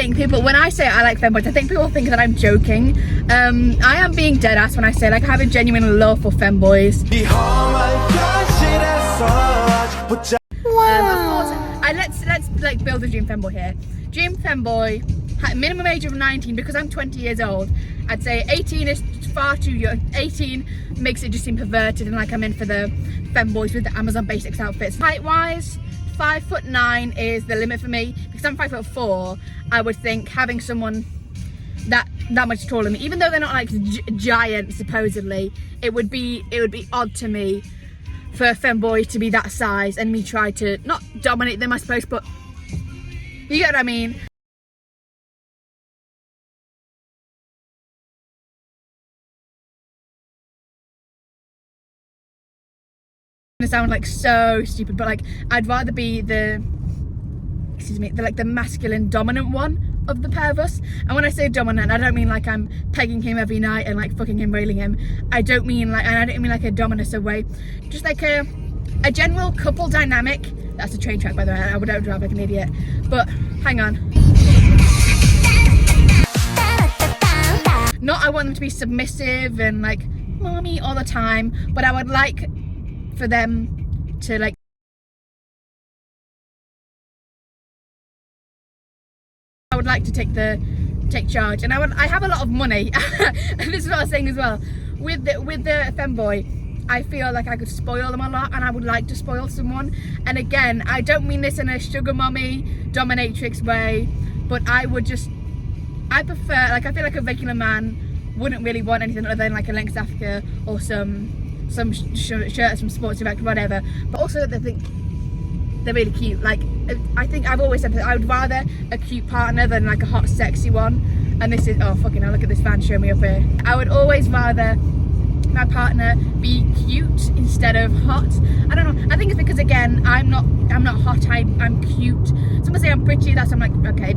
think people, when I say I like femboys, I think people think that I'm joking. I am being dead ass when I say like I have a genuine love for femboys. Wow. Let's like build a dream femboy here. Dream femboy, minimum age of 19, because I'm 20 years old. I'd say 18 is far too young. 18 makes it just seem perverted and like I'm in for the femboys with the Amazon Basics outfits. Height wise, 5'9" is the limit for me, because I'm 5'4". I would think having someone that much taller than me, even though they're not like giant supposedly, it would be odd to me for a femboy to be that size and me try to not dominate them, I suppose, but you get what I mean. It sounds like so stupid, but like I'd rather be the masculine dominant one of the pair of us. And when I say dominant, I don't mean like I'm pegging him every night and like fucking him, railing him. I don't mean like a dominus way, just like a general couple dynamic. That's a train track, by the way. I would drive like an idiot, but hang on. Not I want them to be submissive and like mommy all the time, but I would like for them to like I would like to take charge, and I have a lot of money. And this is what I was saying as well with the femboy. I feel like I could spoil them a lot, and I would like to spoil someone. And again, I don't mean this in a sugar mommy dominatrix way, but I prefer, like, I feel like a regular man wouldn't really want anything other than like a lynx Africa or some shirts from Sports Direct, whatever. But also they think they're really cute. Like, I think I've always said that I would rather a cute partner than like a hot sexy one. And this is, oh fucking hell, look at this van showing me up here. I would always rather my partner be cute instead of hot. I don't know, I think it's because again I'm not hot, I'm cute. Someone say I'm pretty, I'm like, okay,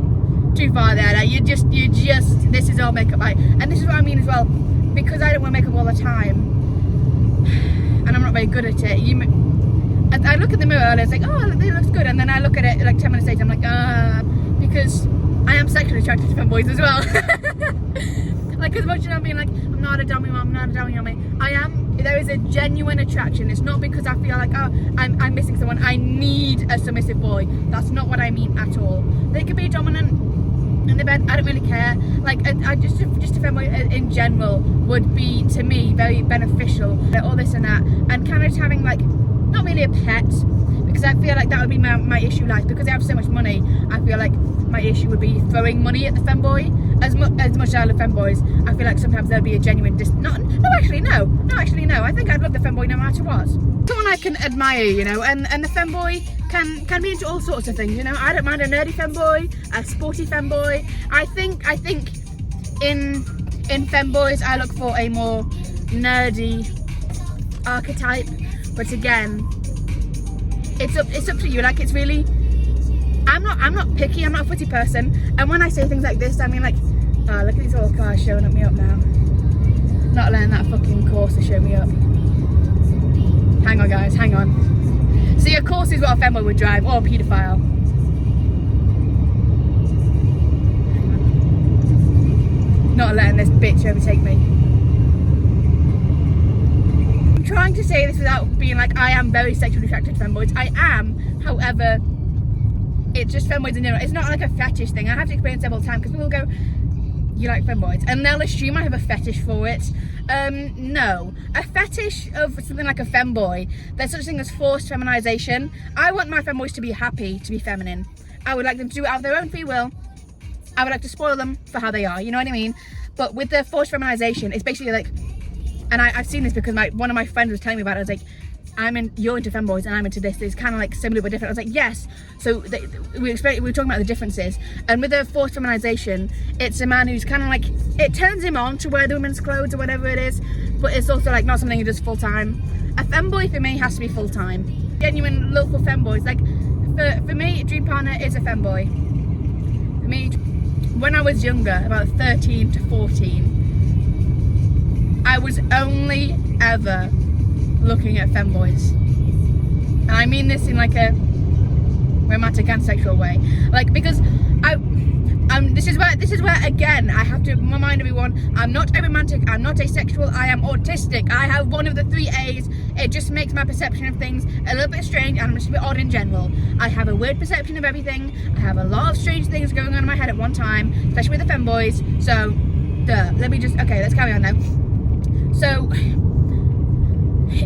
too far there. You just this is all makeup. And this is what I mean as well, because I don't wear makeup all the time and I'm not very good at it. I look at the mirror and it's like, oh, it looks good, and then I look at it like 10 minutes later, I'm like, because I am sexually attracted to femboys as well. Like, as much as I'm being like, I'm not a dummy mom, I am. There is a genuine attraction. It's not because I feel like, oh, I'm missing someone, I need a submissive boy. That's not what I mean at all. They could be dominant in the bed, I don't really care. Like, I just a femboy in general would be, to me, very beneficial. All this and that, and kind of just having like, not really a pet, because I feel like that would be my issue. Like, because I have so much money, I feel like my issue would be throwing money at the femboy. As much as I love femboys, I feel like sometimes there'd be a genuine no, actually no. I think I'd love the femboy no matter what. Someone I can admire, you know, and the femboy can be into all sorts of things, you know. I don't mind a nerdy femboy, a sporty femboy. I think in femboys I look for a more nerdy archetype, but again, it's up to you. Like, it's really, I'm not picky, I'm not a footy person, and when I say things like this, I mean like, oh, look at these old cars showing me up now. Not letting that fucking Corsa show me up. Hang on guys, hang on. See, a Corsa is what a femboy would drive, or a paedophile. Not letting this bitch overtake me. I'm trying to say this without being like, I am very sexually attracted to femboys. I am, however, it's just femboys in general. It's not like a fetish thing. I have to explain it several times, because people go, you like femboys? And they'll assume I have a fetish for it. No. A fetish of something like a femboy, there's such a thing as forced feminization. I want my femboys to be happy to be feminine. I would like them to do it out of their own free will. I would like to spoil them for how they are, you know what I mean? But with the forced feminization, it's basically like, and I've seen this because one of my friends was telling me about it. I was like, you're into femboys and I'm into this. It's kind of like similar but different. I was like, yes. So we were talking about the differences. And with the forced feminization, it's a man who's kind of like, it turns him on to wear the women's clothes or whatever it is, but it's also like not something he does full time. A femboy for me has to be full time. Genuine love for femboys. Like, for me, dream partner is a femboy. For me, when I was younger, about 13 to 14, I was only ever looking at femboys, and I mean this in like a romantic and sexual way, like, because this again, I have to remind everyone, I'm not aromantic, I'm not asexual, I am autistic. I have one of the 3 A's. It just makes my perception of things a little bit strange, and I'm just a bit odd in general. I have a weird perception of everything. I have a lot of strange things going on in my head at one time, especially with the femboys. So, okay, let's carry on now. So,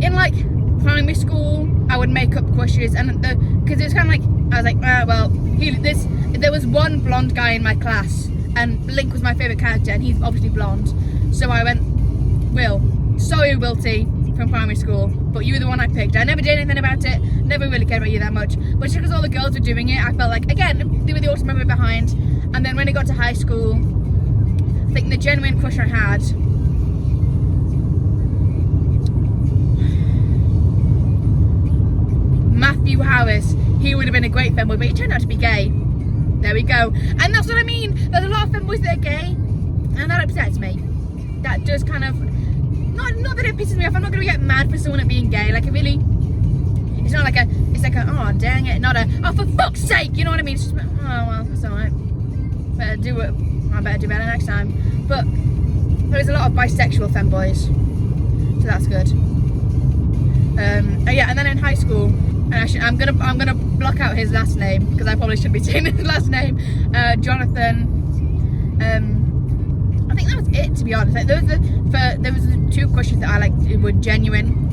in like primary school, I would make up crushes, and because it was kind of like, I was like, well, there was one blonde guy in my class, and Link was my favourite character, and he's obviously blonde. So I went, Will, sorry Wilty from primary school, but you were the one I picked. I never did anything about it, never really cared about you that much, but just because all the girls were doing it, I felt like, again, they were the ultimate behind. And then when I got to high school, I think the genuine crush I had, Matthew Harris, he would have been a great femboy, but he turned out to be gay. There we go. And that's what I mean. There's a lot of femboys that are gay, and that upsets me. That does kind of, not that it pisses me off. I'm not going to get mad for someone being gay. Like, it really, it's not like it's like a, oh, dang it, not a, oh, for fuck's sake, you know what I mean? It's just, oh, well, that's alright. I better do better next time. But there's a lot of bisexual femboys, so that's good. Yeah, and then in high school, and actually, I'm gonna block out his last name because I probably shouldn't be saying his last name. Jonathan. I think that was it, to be honest. Like, there was the 2 questions that I liked were genuine.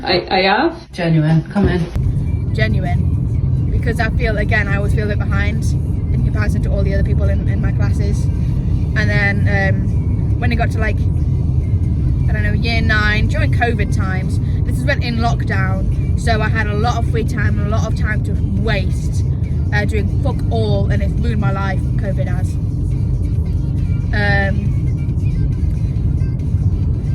I have genuine. Come in. Genuine, because I feel, again, I always feel a bit behind in comparison to all the other people in my classes. And then when it got to like, I don't know, year 9 during COVID times. This is when in lockdown. So I had a lot of free time and a lot of time to waste doing fuck all, and it's ruined my life, COVID has.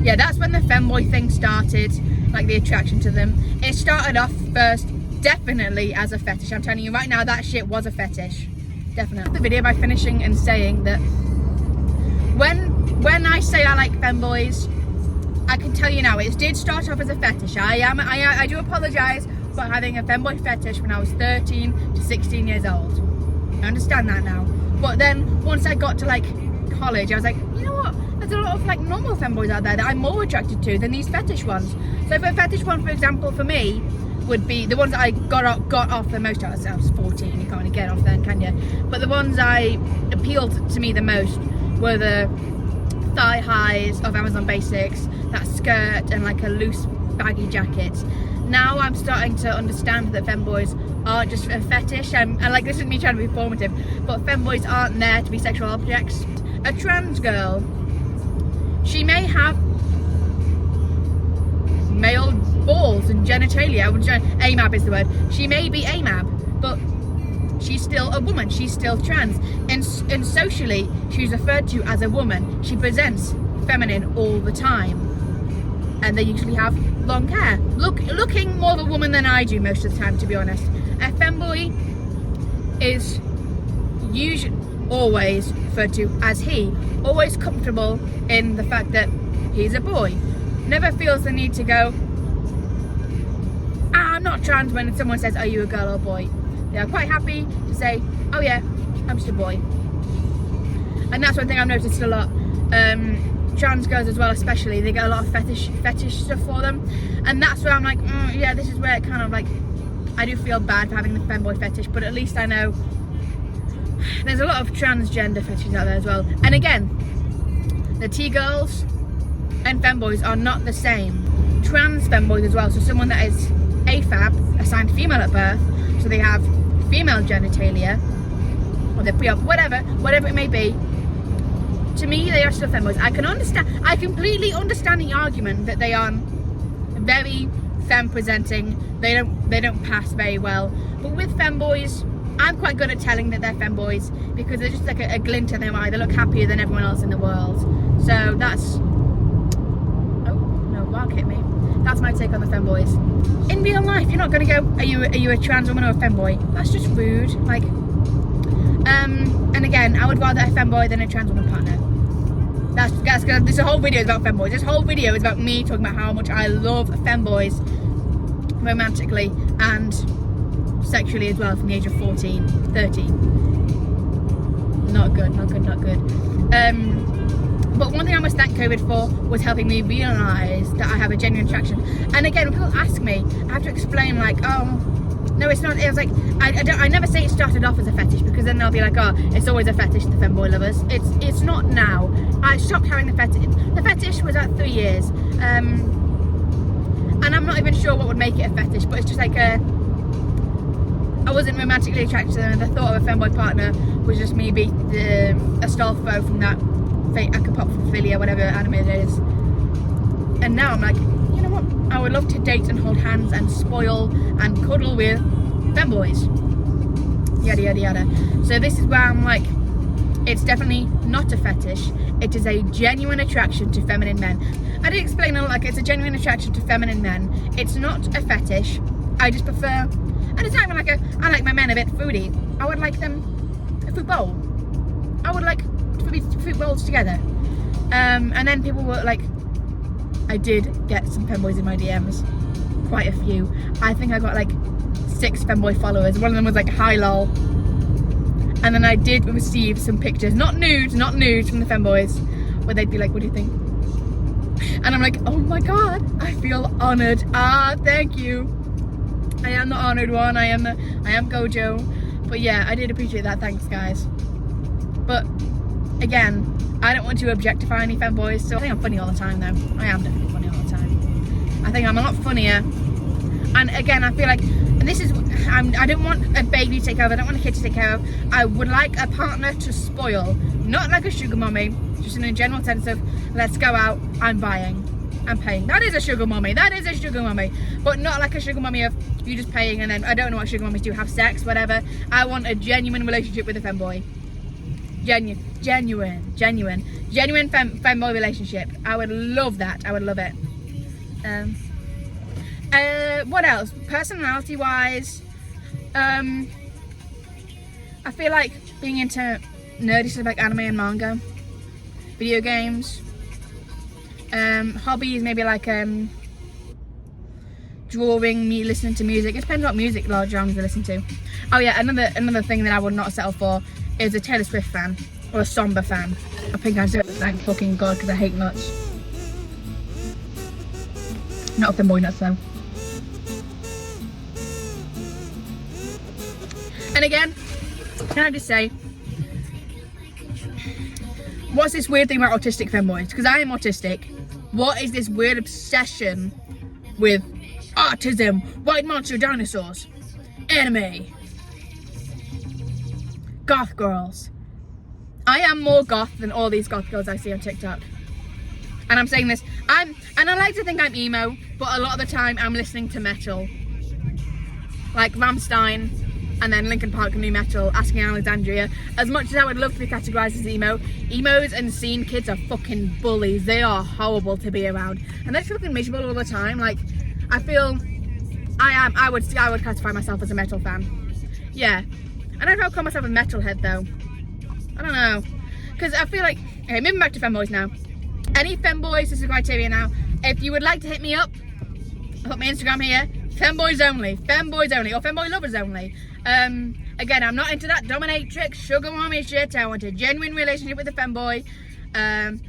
Yeah, that's when the femboy thing started, like the attraction to them. It started off first definitely as a fetish. I'm telling you right now, that shit was a fetish. Definitely. The video by finishing and saying that when I say I like femboys, I can tell you now, it did start off as a fetish. I do apologise for having a femboy fetish when I was 13 to 16 years old. I understand that now. But then once I got to like college, I was like, you know what? There's a lot of like normal femboys out there that I'm more attracted to than these fetish ones. So for a fetish one, for example, for me, would be the ones that I got off the most. I was 14, you can't really get off then, can you? But the ones I appealed to me the most were the thigh highs of Amazon Basics, that skirt, and like a loose baggy jacket. Now I'm starting to understand that femboys aren't just a fetish, and like, this isn't me trying to be formative, but femboys aren't there to be sexual objects. A trans girl, she may have male balls and genitalia, AMAB is the word, she may be AMAB, but she's still a woman, she's still trans, and socially she's referred to as a woman. She presents feminine all the time, and they usually have long hair, looking more of a woman than I do most of the time, to be honest. A femboy is usually always referred to as he, always comfortable in the fact that he's a boy, never feels the need to go, I'm not trans when someone says, are you a girl or boy? They are quite happy to say, oh yeah, I'm just a boy. And that's one thing I've noticed a lot. Trans girls as well, especially, they get a lot of fetish stuff for them, and that's where I'm like, yeah, this is where it kind of like, I do feel bad for having the femboy fetish, but at least I know there's a lot of transgender fetishes out there as well. And again, the T-girls and femboys are not the same. Trans femboys as well, so someone that is AFAB, assigned female at birth, so they have female genitalia, or they're pre-op, whatever it may be. To me, they are still femboys. I completely understand the argument that they are very femme presenting. They don't pass very well. But with femboys, I'm quite good at telling that they're femboys because they're just like a glint in their eye. They look happier than everyone else in the world. So that's, oh no, Mark hit me. That's my take on the femboys. In real life, you're not gonna go, are you a trans woman or a femboy? That's just rude. Like, and again, I would rather a femboy than a trans woman partner. This whole video is about femboys. This whole video is about me talking about how much I love femboys romantically and sexually as well from the age of 14, 13. Not good. But one thing I must thank COVID for was helping me realise that I have a genuine attraction. And again, when people ask me, I have to explain like, oh, no, it's not. It was like, I never say it started off as a fetish, because then they'll be like, oh, it's always a fetish, the femboy lovers. It's not now. I stopped having the fetish. The fetish was at 3 years. And I'm not even sure what would make it a fetish, but it's just like I wasn't romantically attracted to them, and the thought of a femboy partner was just me being a stall foe from that Acapophilia, whatever anime it is. And now I'm like, you know what? I would love to date and hold hands and spoil and cuddle with femboys. Yada yada yada. So this is where I'm like, it's definitely not a fetish. It is a genuine attraction to feminine men. I did explain a lot, like it's a genuine attraction to feminine men. It's not a fetish. I just prefer, and it's not even like I like my men a bit foodie. I would like them a food bowl. I would like food bowls together. And then people were like, I did get some femboys in my DMs, quite a few. I think I got like 6 femboy followers. One of them was like, hi lol. And then I did receive some pictures, not nudes from the femboys, where they'd be like, what do you think? And I'm like, oh my god, I feel honoured. Thank you. I am the honoured one. I am Gojo. But yeah, I did appreciate that. Thanks, guys. But again, I don't want to objectify any femboys, so I think I'm funny all the time though. I am definitely funny all the time. I think I'm a lot funnier. And again, I feel like, and this is, I don't want a baby to take care of, I don't want a kid to take care of. I would like a partner to spoil, not like a sugar mommy, just in a general sense of, let's go out, I'm buying, I'm paying. That is a sugar mommy, but not like a sugar mommy of you just paying and then, I don't know what sugar mommies do, have sex, whatever. I want a genuine relationship with a femboy. Genuine femboy relationship. I would love that. I would love it. What else? Personality wise, I feel like being into nerdy stuff like anime and manga, video games, hobbies maybe like drawing, me listening to music. It depends what music large genres I listen to. Oh yeah, another thing that I would not settle for is a Taylor Swift fan or a Somber fan. I think I said thank fucking god, because I hate nuts. Not a femboy nuts though. And again, can I just say, what's this weird thing about autistic femboys? Because I am autistic. What is this weird obsession with autism, white monster dinosaurs, anime, goth girls? I am more goth than all these goth girls I see on TikTok. And I'm saying this, and I like to think I'm emo, but a lot of the time I'm listening to metal. Like Rammstein, and then Linkin Park new metal, Asking Alexandria. As much as I would love to be categorised as emo, emos and scene kids are fucking bullies. They are horrible to be around. And they're fucking miserable all the time. Like, I feel, I would classify myself as a metal fan. Yeah. I don't know if I would call myself a metalhead though. I don't know. Because I feel like, okay, moving back to femboys now. Any femboys, this is criteria now. If you would like to hit me up, I'll put my Instagram here. Femboys only, or femboy lovers only. Again, I'm not into that dominatrix, sugar mommy shit. I want a genuine relationship with a femboy. I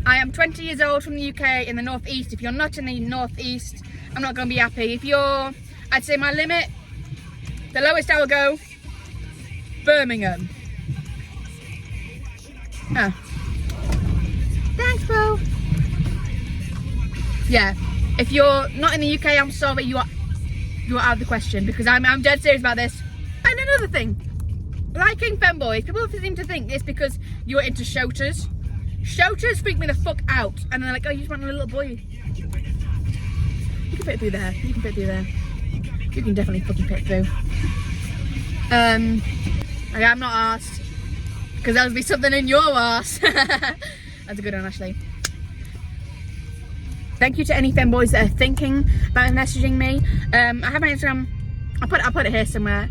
am 20 years old from the UK in the northeast. If you're not in the northeast, I'm not going to be happy. If you're, I'd say my limit, the lowest I will go, Birmingham. Thanks, bro. Yeah, if you're not in the UK, I'm sorry, you are out of the question, because I'm dead serious about this. And another thing, liking femboys, people seem to think it's because you're into shouters. Shouters freak me the fuck out, and they're like, oh, you just want a little boy. You can fit through there. You can fit through there. You can definitely fucking fit through. I'm not arsed, because there'll be something in your arse. That's a good one, Ashley. Thank you to any femboys that are thinking about messaging me. I have my Instagram. I'll put it here somewhere.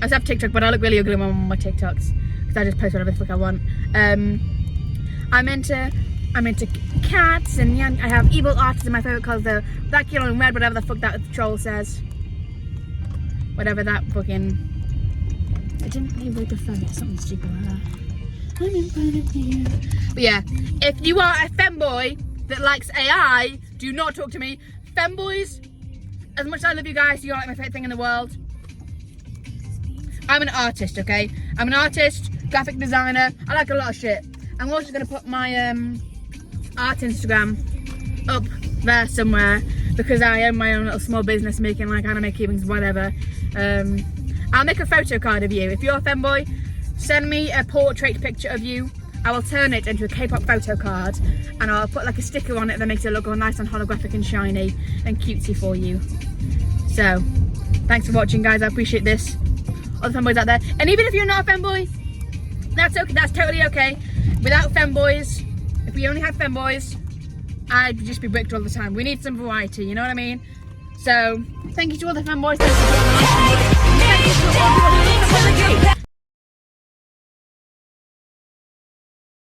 I also have TikTok, but I look really ugly on my TikToks because I just post whatever the fuck I want. I'm into cats, and yeah, I have evil artists in my favourite colours, the black, yellow, and red, whatever the fuck that troll says. Whatever that fucking. I didn't really prefer it, something stupid like that. I'm in front of you. But yeah, if you are a femboy that likes AI, do not talk to me. Femboys, as much as I love you guys, you're like my favourite thing in the world. I'm an artist, okay? I'm an artist, graphic designer. I like a lot of shit. I'm also going to put my art Instagram up there somewhere because I own my own little small business making like anime keepings, whatever. I'll make a photo card of you. If you're a femboy, send me a portrait picture of you. I will turn it into a K-pop photo card and I'll put like a sticker on it that makes it look all nice and holographic and shiny and cutesy for you. So, thanks for watching, guys. I appreciate this. All the femboys out there. And even if you're not a femboy, that's okay. That's totally okay. Without femboys, if we only had femboys, I'd just be bricked all the time. We need some variety, you know what I mean? So, thank you to all the femboys. Thank you to all the femboys. Thank you to all the femboys.